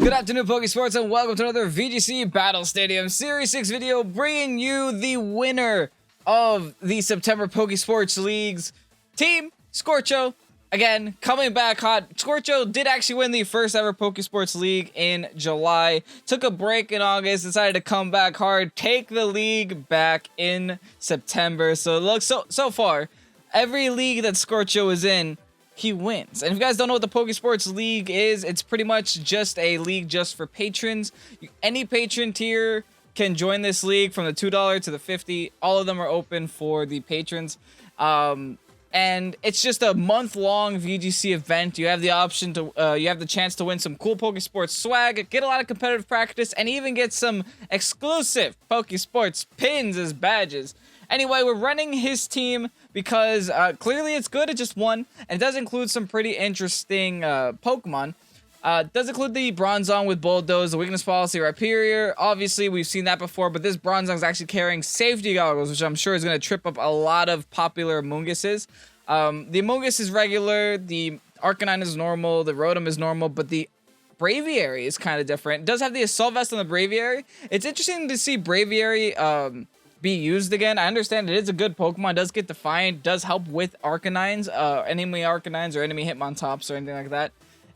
Good afternoon, Pokesports, and welcome to another VGC Battle Stadium Series 6 video, bringing you the winner of the September Pokesports League's team, Scorcho. Again, coming back hot. Scorcho did actually win the first ever Pokesports League in July. Took a break in August, decided to come back hard, take the league back in September. So it looks so far, every league that Scorcho is in, he wins. And if you guys don't know what the Pokesports League is, it's pretty much just a league just for patrons. Any patron tier can join this league, from the $2 to the $50. All of them are open for the patrons. And it's just a month-long VGC event. You have the option to, you have the chance to win some cool Pokesports swag, get a lot of competitive practice, and even get some exclusive Pokesports pins as badges. Anyway, we're running his team because clearly it's good. It just won, and it does include some pretty interesting Pokemon. It does include the Bronzong with Bulldoze, the weakness policy Rhyperior. Obviously, we've seen that before, but this Bronzong is actually carrying safety goggles, which I'm sure is going to trip up a lot of popular Amoonguses. The Amoongus is regular, the Arcanine is normal, the Rotom is normal, but the Braviary is kind of different. It does have the Assault Vest on the Braviary. It's interesting to see Braviary be used again. I understand it is a good Pokemon, it does get Defiant, does help with Arcanines, enemy Arcanines or enemy Hitmontops or anything like that.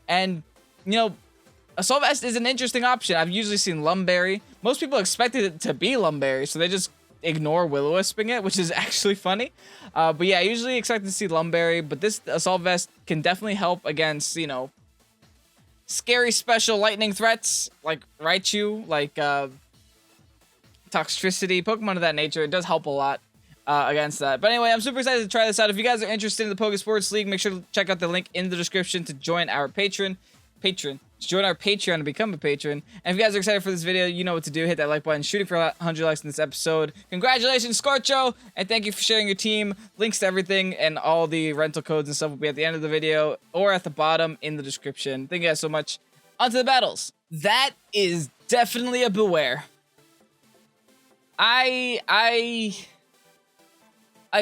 And, you know, Assault Vest is an interesting option. I've usually seen Lumberry. Most people expected it to be Lumberry, so they just ignore Will-O-Wisping it, which is actually funny. But yeah, I usually expect to see Lumberry, but this Assault Vest can definitely help against, you know, scary special lightning threats, like Raichu, like, Toxtricity, Pokemon of that nature. It does help a lot against that. But anyway, I'm super excited to try this out. If you guys are interested in the Pokesports League, make sure to check out the link in the description to join our Patreon to become a patron. And if you guys are excited for this video, you know what to do. Hit that like button. Shooting for 100 likes in this episode. Congratulations, Scorcho, and thank you for sharing your team. Links to everything and all the rental codes and stuff will be at the end of the video or at the bottom in the description. Thank you guys so much. On to the battles. That is definitely a Bewear. I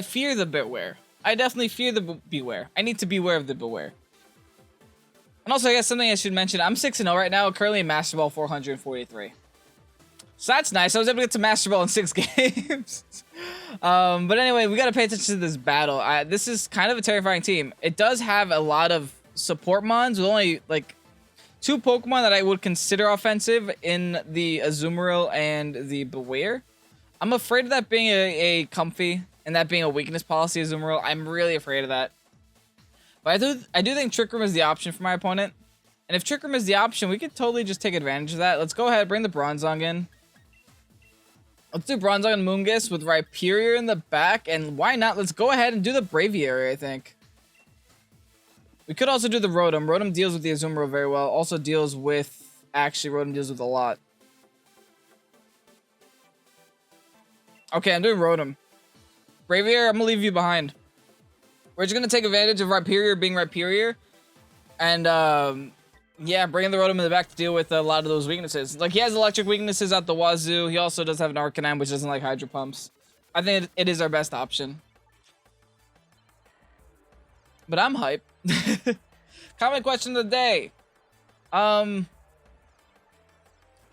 fear the Bewear. I definitely fear the Bewear. I need to beware of the Bewear. And also, I guess something I should mention, I'm 6-0 right now, currently in Master Ball 443. So that's nice. I was able to get to Master Ball in 6 games. But anyway, we gotta pay attention to this battle. This is kind of a terrifying team. It does have a lot of support mons with only, like, 2 Pokemon that I would consider offensive in the Azumarill and the Bewear. I'm afraid of that being a comfy and that being a weakness policy Azumarill. I'm really afraid of that. But I do think Trick Room is the option for my opponent. And if Trick Room is the option, we could totally just take advantage of that. Let's go ahead, bring the Bronzong in. Let's do Bronzong and Amoonguss with Rhyperior in the back. And why not? Let's go ahead and do the Braviary, I think. We could also do the Rotom. Rotom deals with the Azumarill very well. Also deals with... Actually, Rotom deals with a lot. Okay, I'm doing Rotom. Braviary, I'm gonna leave you behind. We're just gonna take advantage of Rhyperior being Rhyperior. And, yeah, bringing the Rotom in the back to deal with a lot of those weaknesses. Like, he has electric weaknesses at the wazoo. He also does have an Arcanine, which doesn't like Hydro Pumps. I think it is our best option. But I'm hype. Comment question of the day. I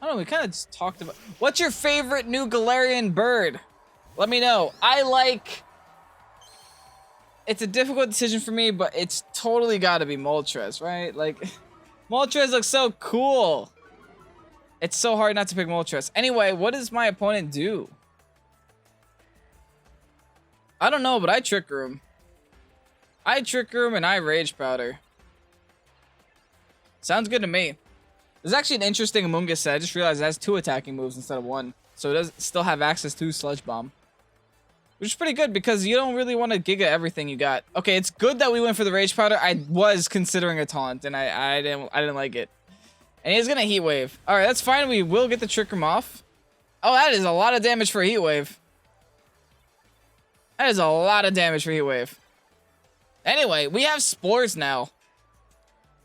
don't know, we kind of just talked about... What's your favorite new Galarian bird? Let me know. It's a difficult decision for me, but it's totally gotta be Moltres, right? Like, Moltres looks so cool. It's so hard not to pick Moltres. Anyway, what does my opponent do? I don't know, but I Trick Room. I Trick Room and I Rage Powder. Sounds good to me. There's actually an interesting Amoonguss set. I just realized it has 2 attacking moves instead of 1. So it does still have access to Sludge Bomb. Which is pretty good because you don't really want to Giga everything you got. Okay, it's good that we went for the Rage Powder. I was considering a taunt and I didn't like it. And he's gonna Heat Wave. Alright, that's fine. We will get the Trick Room off. Oh, that is a lot of damage for a Heat Wave. That is a lot of damage for Heat Wave. Anyway, we have Spores now.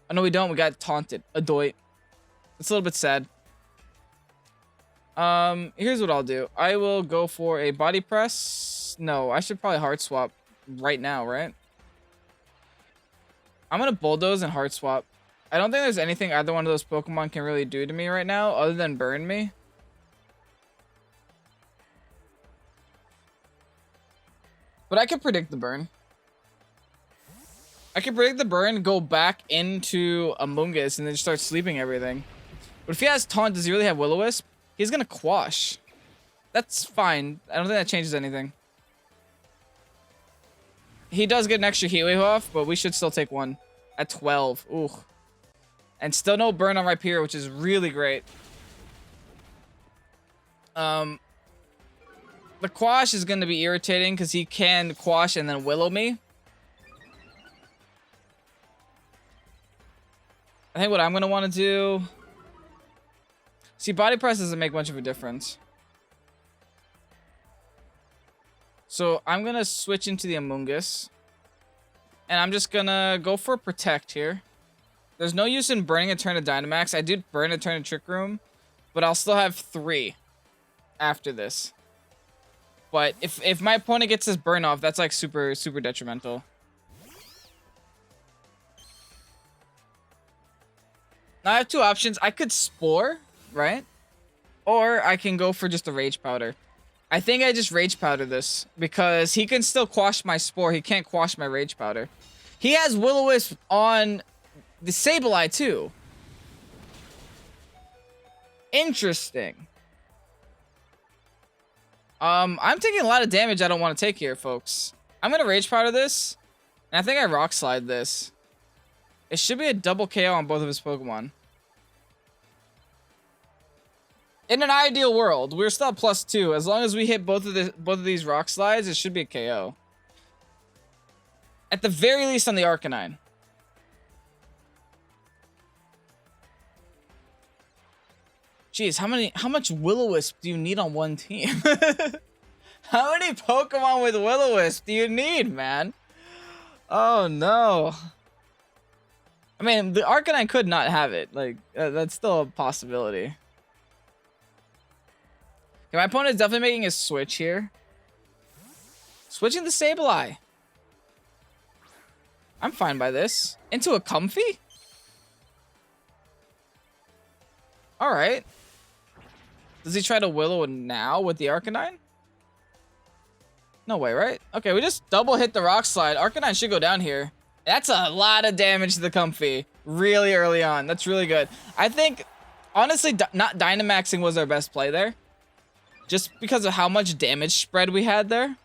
Oh, no, we don't. We got taunted. Adoit. It's a little bit sad. Here's what I'll do. I will go for a Body Press. No, I should probably Heart Swap right now, right? I'm gonna Bulldoze and Heart Swap. I don't think there's anything either one of those Pokemon can really do to me right now other than burn me. But I can predict the burn. I can predict the burn, go back into Amoonguss, and then just start sleeping everything. But if he has Taunt, does he really have Will-O-Wisp? He's gonna Quash. That's fine. I don't think that changes anything. He does get an extra Heat Wave off, but we should still take one at 12. Ooh. And still no burn on Rhyperior, which is really great. The Quash is going to be irritating because he can Quash and then Willow me. I think what I'm going to want to do... See, Body Press doesn't make much of a difference. So I'm going to switch into the Amoonguss. And I'm just going to go for Protect here. There's no use in burning a turn of Dynamax. I did burn a turn of Trick Room, but I'll still have 3 after this. But if my opponent gets this burn off, that's like super detrimental. Now I have 2 options. I could Spore, right? Or I can go for just a Rage Powder. I think I just Rage Powder this because he can still quash my Spore. He can't quash my Rage Powder. He has Will-O-Wisp on the Sableye too. Interesting. I'm taking a lot of damage I don't want to take here, folks. I'm gonna Rage Powder this, and I think I Rock Slide this. It should be a double KO on both of his Pokemon. In an ideal world, we're still at +2. As long as we hit both of these Rock Slides, it should be a KO. At the very least on the Arcanine. Jeez, how much Will-O-Wisp do you need on one team? How many Pokemon with Will-O-Wisp do you need, man? Oh no. I mean, the Arcanine could not have it. Like, that's still a possibility. Okay, my opponent is definitely making a switch here. Switching the Sableye. I'm fine by this. Into a Comfy? Alright. Does he try to Willow now with the Arcanine? No way, right? Okay, we just double hit the Rock Slide. Arcanine should go down here. That's a lot of damage to the Comfy really early on. That's really good. I think, honestly, not Dynamaxing was our best play there. Just because of how much damage spread we had there.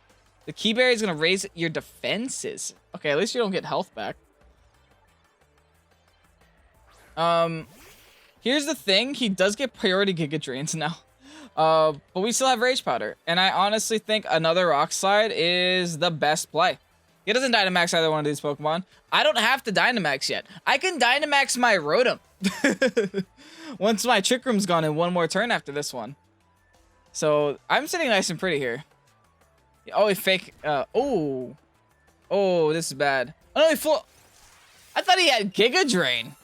The Key Berry is going to raise your defenses. Okay, at least you don't get health back. Here's the thing. He does get priority Giga Drains now. But we still have Rage Powder. And I honestly think another Rock Slide is the best play. He doesn't Dynamax either one of these Pokemon. I don't have to Dynamax yet. I can Dynamax my Rotom. Once my Trick Room's gone in one more turn after this one. So, I'm sitting nice and pretty here. Oh, he fake... oh, this is bad. Oh, no, I thought he had Giga Drain.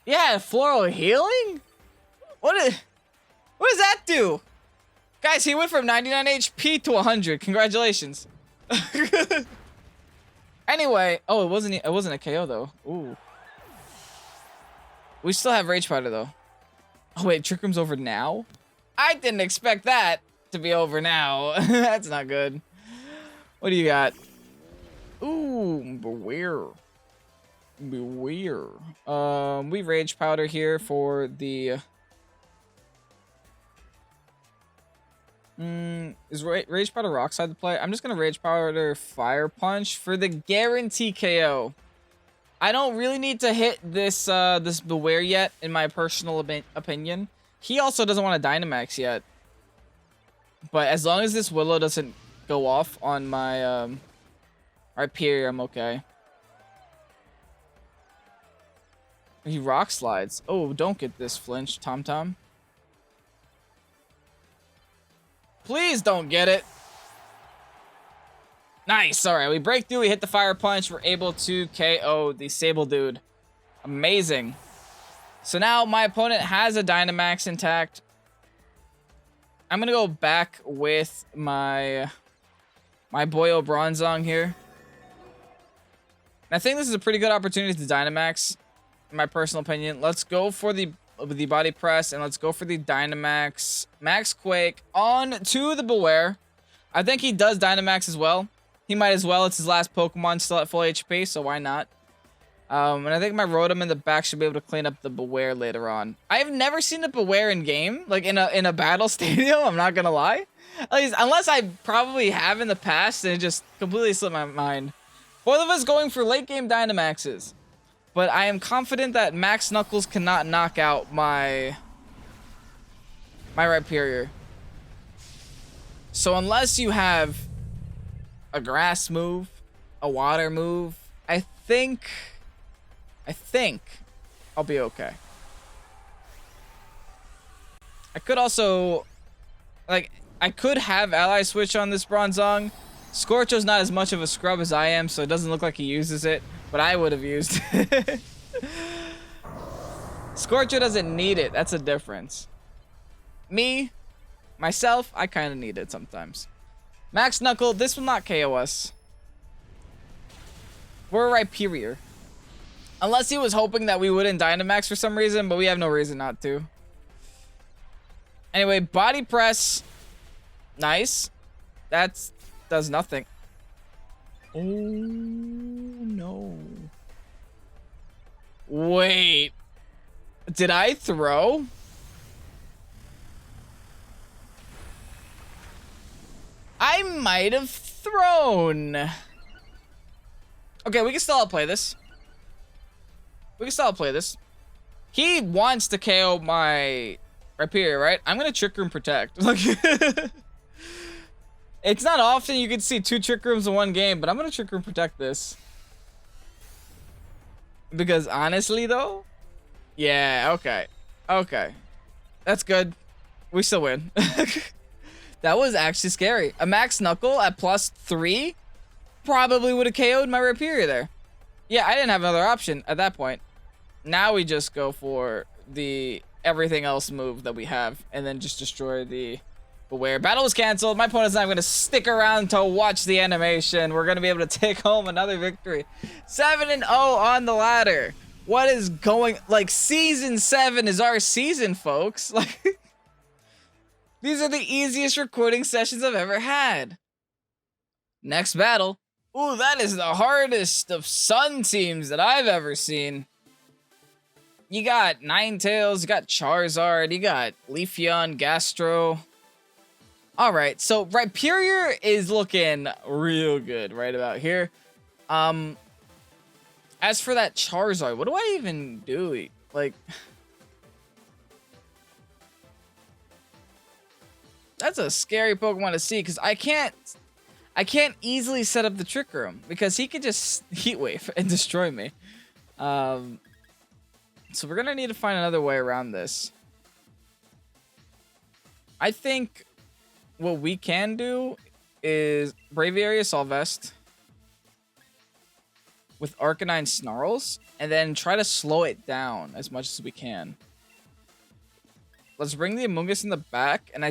Yeah, Floral Healing? What does that do? Guys, he went from 99 HP to 100. Congratulations. Anyway, oh, it wasn't a KO though. Ooh. We still have Rage Powder though. Oh wait, Trick Room's over now? I didn't expect that to be over now. That's not good. What do you got? Ooh, Bewear. Bewear. We Rage Powder here for the... is Rage Powder Rock Slide the play? I'm just gonna Rage Powder Fire Punch for the guarantee KO. I don't really need to hit this this Bewear yet, in my personal opinion. He also doesn't want to Dynamax yet. But as long as this Willow doesn't go off on my Rhyperior, I'm okay. He Rock Slides. Oh, don't get this flinch, Tom. Please don't get it. Nice. All right, we break through. We hit the Fire Punch. We're able to KO the Sable Dude. Amazing. So now my opponent has a Dynamax intact. I'm going to go back with my Boyo Bronzong here. I think this is a pretty good opportunity to Dynamax. in my personal opinion. Let's go for the body press, and let's go for the Dynamax Max Quake on to the Bewear. I think he does Dynamax as well. He might as well. It's his last Pokemon still at full HP, so why not? And I think my Rotom in the back should be able to clean up the Bewear later on. I've never seen a Bewear in game, like in a battle stadium. I'm not gonna lie, at least unless I probably have in the past and it just completely slipped my mind. Both of us going for late game Dynamaxes, but I am confident that Max Knuckles cannot knock out my Rhyperior. So unless you have a grass move, a water move, I think I'll be okay. I could also, like, I could have Ally Switch on this Bronzong. Scorcho's not as much of a scrub as I am, so it doesn't look like he uses it, but I would have used it. Scorcho doesn't need it. That's a difference. Myself, I kind of need it sometimes. Max Knuckle, this will not KO us. We're a Rhyperior. Unless he was hoping that we wouldn't Dynamax for some reason, but we have no reason not to. Anyway, body press. Nice. That does nothing. Oh, no. Wait. Did I throw? I might have thrown. Okay, we can still outplay this. He wants to KO my Rhyperior, right? I'm gonna Trick Room Protect. It's not often you can see 2 Trick Rooms in one game, but I'm gonna Trick Room Protect this. Because honestly though, yeah, okay. That's good. We still win. That was actually scary. A Max Knuckle at +3 probably would have KO'd my Rhyperior there. Yeah, I didn't have another option at that point. Now we just go for the everything else move that we have and then just destroy the Bewear. Battle was canceled. My opponent's not going to stick around to watch the animation. We're going to be able to take home another victory. 7-0 on the ladder. What is going... Like, Season 7 is our season, folks. Like, these are the easiest recording sessions I've ever had. Next battle. Ooh, that is the hardest of Sun teams that I've ever seen. You got Ninetales, you got Charizard, you got Leafeon, Gastro. Alright, so Rhyperior is looking real good right about here. As for that Charizard, what do I even do? Like... That's a scary Pokemon to see, because I can't easily set up the Trick Room because he could just Heat Wave and destroy me. So we're gonna need to find another way around this. I think what we can do is Braviary Assault Vest with Arcanine Snarls and then try to slow it down as much as we can. Let's bring the Amoonguss in the back, and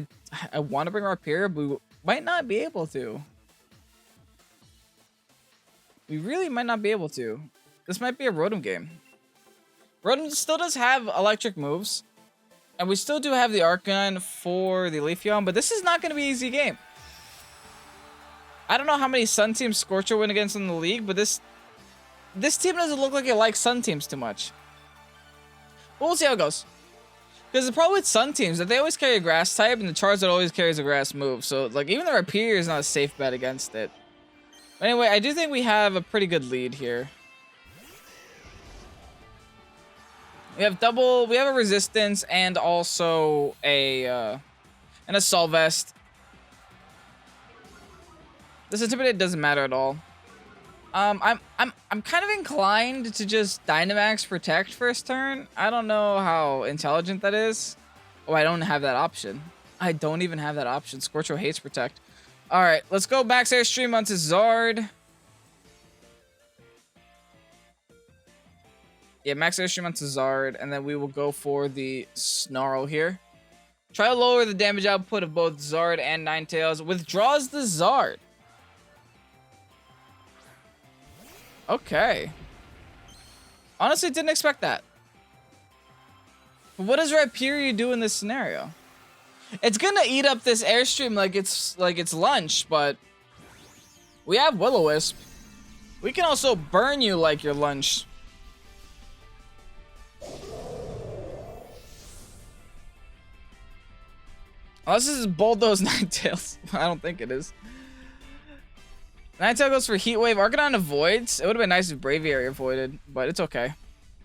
I want to bring Rhyperior, but we might not be able to. We really might not be able to. This might be a Rotom game. Rotom still does have electric moves. And we still do have the Arcanine for the Leafeon, but this is not going to be an easy game. I don't know how many Sun teams Scorcho win against in the league, but this team doesn't look like it likes Sun teams too much. But we'll see how it goes. Because the problem with Sun teams is that they always carry a grass type, and the Charizard always carries a grass move. So, like, even the Rhyperior is not a safe bet against it. But anyway, I do think we have a pretty good lead here. We have a resistance and also an Assault Vest. This Intimidate doesn't matter at all. I'm kind of inclined to just Dynamax Protect first turn. I don't know how intelligent that is. Oh, I don't have that option. I don't even have that option. Scorcho hates Protect. All right, let's go Max Airstream onto Zard. Yeah, Max Airstream onto Zard, and then we will go for the Snarl here. Try to lower the damage output of both Zard and Ninetales. Withdraws the Zard. Okay. Honestly, didn't expect that. But what does Rhyperior do in this scenario? It's gonna eat up this Airstream like it's lunch, but we have Will-O-Wisp. We can also burn you like your lunch. Unless this is Bulldoze Ninetales. I don't think it is. Ninetale goes for Heat Wave. Arcanine avoids. It would have been nice if Braviary avoided, but it's okay.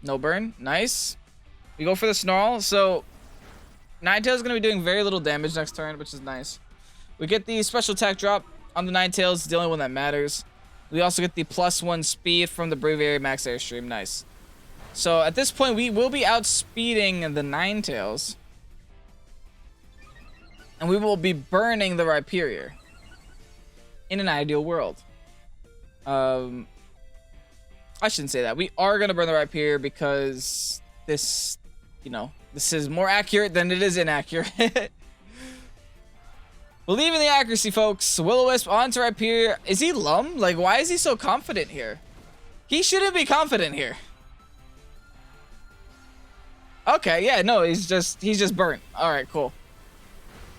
No burn. Nice. We go for the Snarl. So Ninetale is going to be doing very little damage next turn, which is nice. We get the special attack drop on the Ninetales. It's the only one that matters. We also get the +1 speed from the Braviary Max Airstream. Nice. So at this point, we will be outspeeding the Ninetales. And we will be burning the Rhyperior. In an ideal world. I shouldn't say that. We are going to burn the Rhyperior because this, you know, this is more accurate than it is inaccurate. Believe in the accuracy, folks. Will-O-Wisp onto Rhyperior. Is he Lum? Like, why is he so confident here? He shouldn't be confident here. Okay, yeah, no, he's just burnt. All right, cool.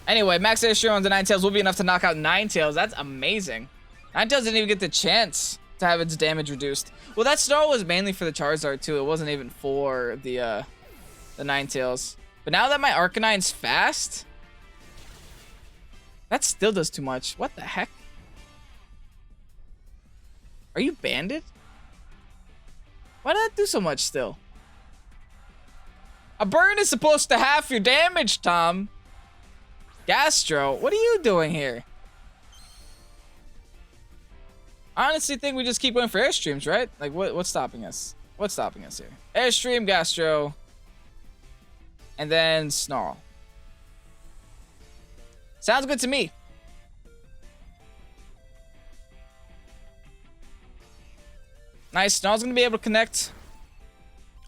Anyway, Max Airstream on the Ninetales will be enough to knock out Ninetales. That's amazing. Ninetales didn't even get the chance to have its damage reduced. Well, that Snarl was mainly for the Charizard, too. It wasn't even for the Ninetales. But now that my Arcanine's fast, that still does too much. What the heck? Are you banded? Why did that do so much still? A burn is supposed to half your damage, Tom. Gastro, what are you doing here? I honestly think we just keep going for Airstreams, right? Like, what's stopping us? What's stopping us here? Airstream, Gastro, and then Snarl. Sounds good to me. Nice. Snarl's going to be able to connect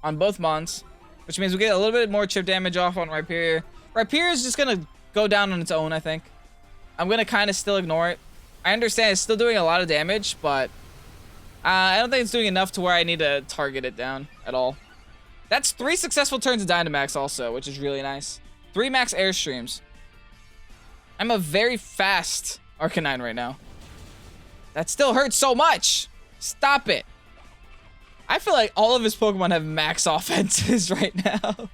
on both Mons, which means we get a little bit more chip damage off on Rhyperior. Rhyperior is just going to go down on its own, I think. I'm going to kind of still ignore it. I understand it's still doing a lot of damage, but I don't think it's doing enough to where I need to target it down at all. That's 3 successful turns of Dynamax also, which is really nice. 3 max Airstreams. I'm a very fast Arcanine right now. That still hurts so much. Stop it. I feel like all of his Pokemon have max offenses right now.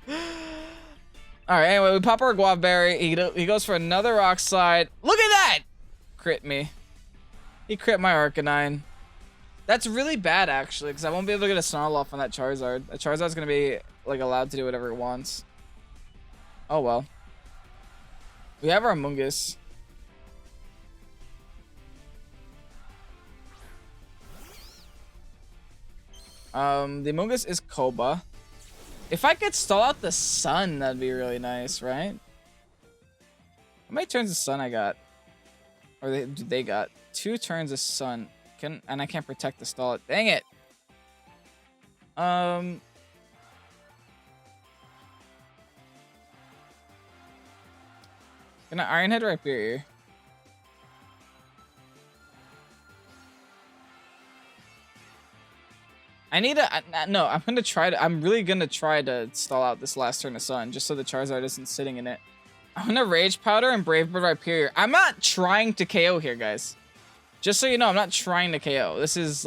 Alright, anyway, we pop our Guava Berry. He goes for another Rock Slide. Look at that! Crit me. He crit my Arcanine. That's really bad, actually, because I won't be able to get a Snarl off on that Charizard. That Charizard's going to be, like, allowed to do whatever it wants. Oh, well. We have our Mungus. The Mungus is Koba. If I could stall out the Sun, that'd be really nice, right? How many turns of Sun I got? Or they got 2 turns of Sun. And I can't protect the stall it. Dang it! Gonna Iron Head Rhyperior. I need to no, I'm really gonna try to stall out this last turn of Sun just so the Charizard isn't sitting in it. I'm gonna Rage Powder and Brave Bird Rhyperior. I'm not trying to KO here, guys. Just so you know, I'm not trying to KO. This is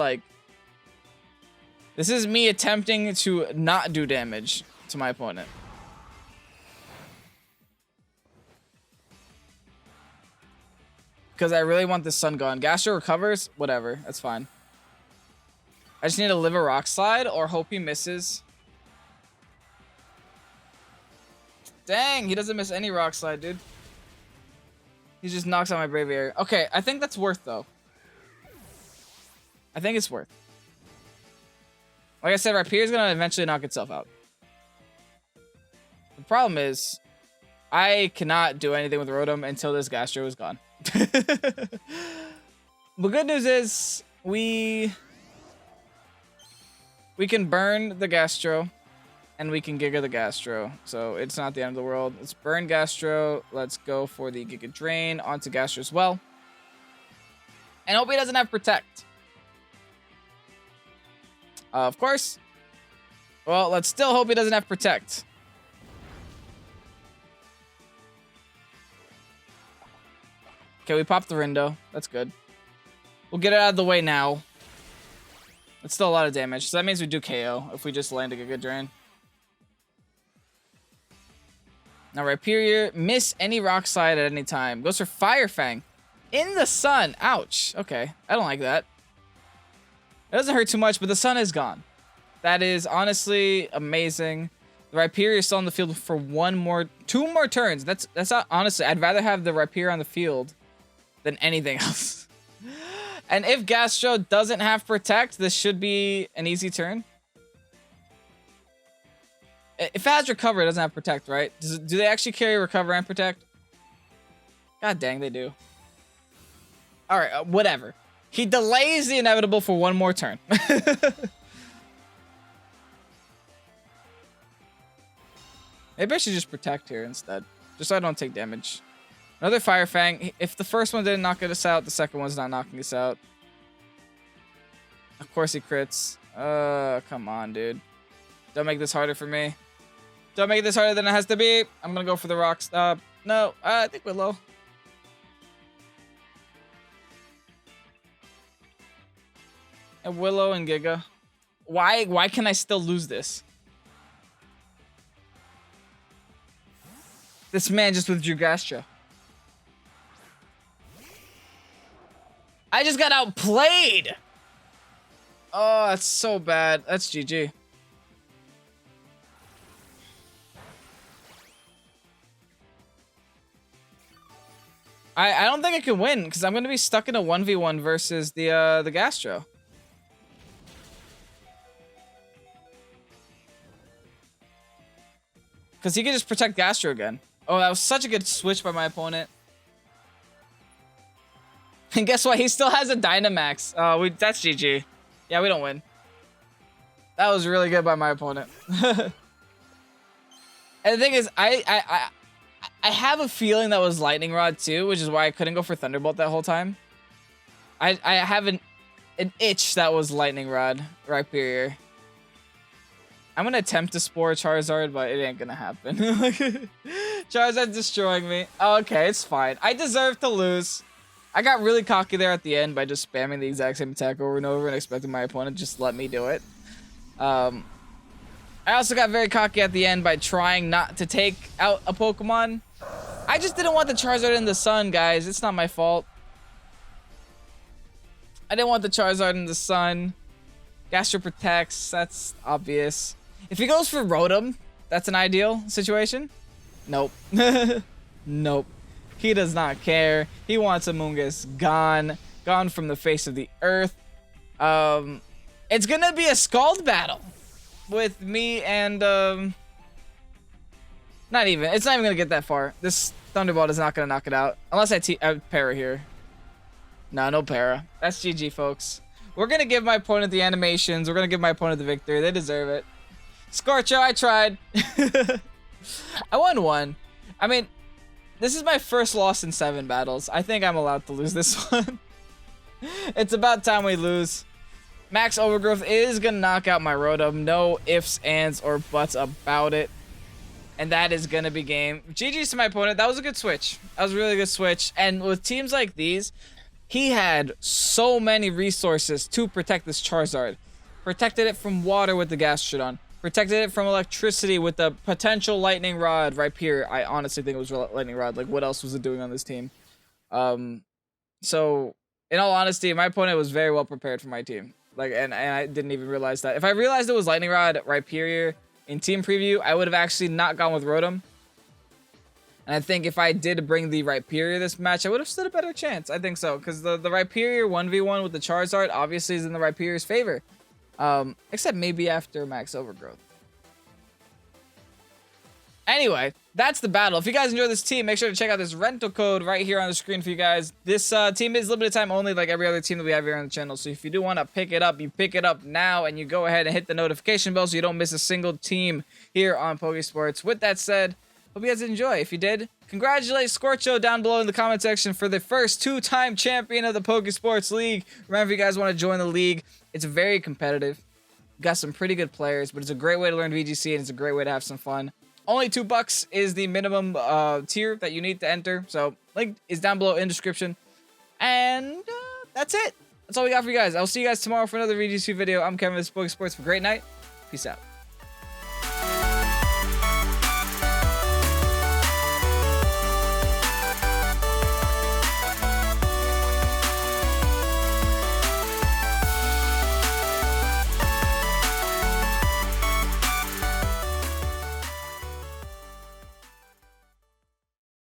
me attempting to not do damage to my opponent. Because I really want this Sun gone. Gastro recovers, whatever, that's fine. I just need to live a Rock Slide or hope he misses. Dang, he doesn't miss any Rock Slide, dude. He just knocks out my Braviary. Okay, I think that's worth, though. I think it's worth. Like I said, Rhyperior is going to eventually knock itself out. The problem is, I cannot do anything with Rotom until this Gastro is gone. The good news is, we can burn the Gastro, and we can Giga the Gastro, so it's not the end of the world. Let's burn Gastro. Let's go for the Giga Drain onto Gastro as well. And hope he doesn't have Protect. Of course. Well, let's still hope he doesn't have Protect. Okay, we popped the Rindo. That's good. We'll get it out of the way now. It's still a lot of damage, so that means we do KO if we just land a good drain. Now, Rhyperior, miss any Rock Slide at any time. Goes for Fire Fang. In the sun. Ouch. Okay, I don't like that. It doesn't hurt too much, but the sun is gone. That is honestly amazing. The Rhyperior is still on the field for two more turns. That's not, honestly, I'd rather have the Rhyperior on the field than anything else. And if Gastro doesn't have Protect, this should be an easy turn. If it has Recover, it doesn't have Protect, right? Do they actually carry Recover and Protect? God dang, they do. Alright, whatever. He delays the inevitable for one more turn. Maybe I should just Protect here instead. Just so I don't take damage. Another Fire Fang. If the first one didn't knock us out, the second one's not knocking us out. Of course he crits. Come on, dude. Don't make this harder for me. Don't make this harder than it has to be. I'm gonna go for the Rock Stop. No, I think we're low. And Willow and Giga. Why can I still lose this? This man just withdrew Gastra. I just got outplayed! Oh, that's so bad. That's GG. I don't think I can win, because I'm going to be stuck in a 1v1 versus the Gastro. Because he could just protect Gastro again. Oh, that was such a good switch by my opponent. And guess what? He still has a Dynamax. That's GG. Yeah, we don't win. That was really good by my opponent. And the thing is, I have a feeling that was Lightning Rod too, which is why I couldn't go for Thunderbolt that whole time. I have an itch that was Lightning Rod, Rhyperior. I'm gonna attempt to Spore Charizard, but it ain't gonna happen. Charizard's destroying me. Oh, okay, it's fine. I deserve to lose. I got really cocky there at the end by just spamming the exact same attack over and over and expecting my opponent just let me do it. I also got very cocky at the end by trying not to take out a Pokemon. I just didn't want the Charizard in the sun, guys. It's not my fault. I didn't want the Charizard in the sun. Gastro protects. That's obvious. If he goes for Rotom, that's an ideal situation. Nope. Nope. He does not care. He wants Amoonguss gone. Gone from the face of the earth. It's gonna be a Scald battle with me and it's not even gonna get that far. This Thunderbolt is not gonna knock it out unless I para here. No para. That's GG, folks. We're gonna give my opponent the animations. We're gonna give my opponent the victory. They deserve it. Scorcho, I tried. I won one. I mean, this is my first loss in 7 battles. I think I'm allowed to lose this one. It's about time we lose. Max Overgrowth is gonna knock out my Rotom. No ifs, ands, or buts about it. And that is gonna be game. GG's to my opponent. That was a good switch. That was a really good switch. And with teams like these, he had so many resources to protect this Charizard. Protected it from water with the Gastrodon. Protected it from electricity with the potential Lightning Rod right here. I honestly think it was Lightning Rod. Like, what else was it doing on this team? So, in all honesty, my opponent was very well prepared for my team. Like, and I didn't even realize that. If I realized it was Lightning Rod Rhyperior in team preview, I would have actually not gone with Rotom. And I think if I did bring the Rhyperior this match, I would have stood a better chance. I think so, because the Rhyperior 1v1 with the Charizard obviously is in the Rhyperior's favor. Except maybe after Max Overgrowth. Anyway, that's the battle. If you guys enjoy this team, make sure to check out this rental code right here on the screen for you guys. This team is limited time only, like every other team that we have here on the channel. So if you do want to pick it up, you pick it up now, and you go ahead and hit the notification bell so you don't miss a single team here on Pokesports. With that said, hope you guys enjoy. If you did, congratulate Scorcho down below in the comment section for the first 2-time champion of the Pokesports League. Remember, if you guys want to join the league, it's very competitive. got some pretty good players, but it's a great way to learn VGC and it's a great way to have some fun. Only $2 is the minimum tier that you need to enter. So link is down below in description. And that's it. That's all we got for you guys. I'll see you guys tomorrow for another VGC video. I'm Kevin with Pokesports. Have a great night. Peace out.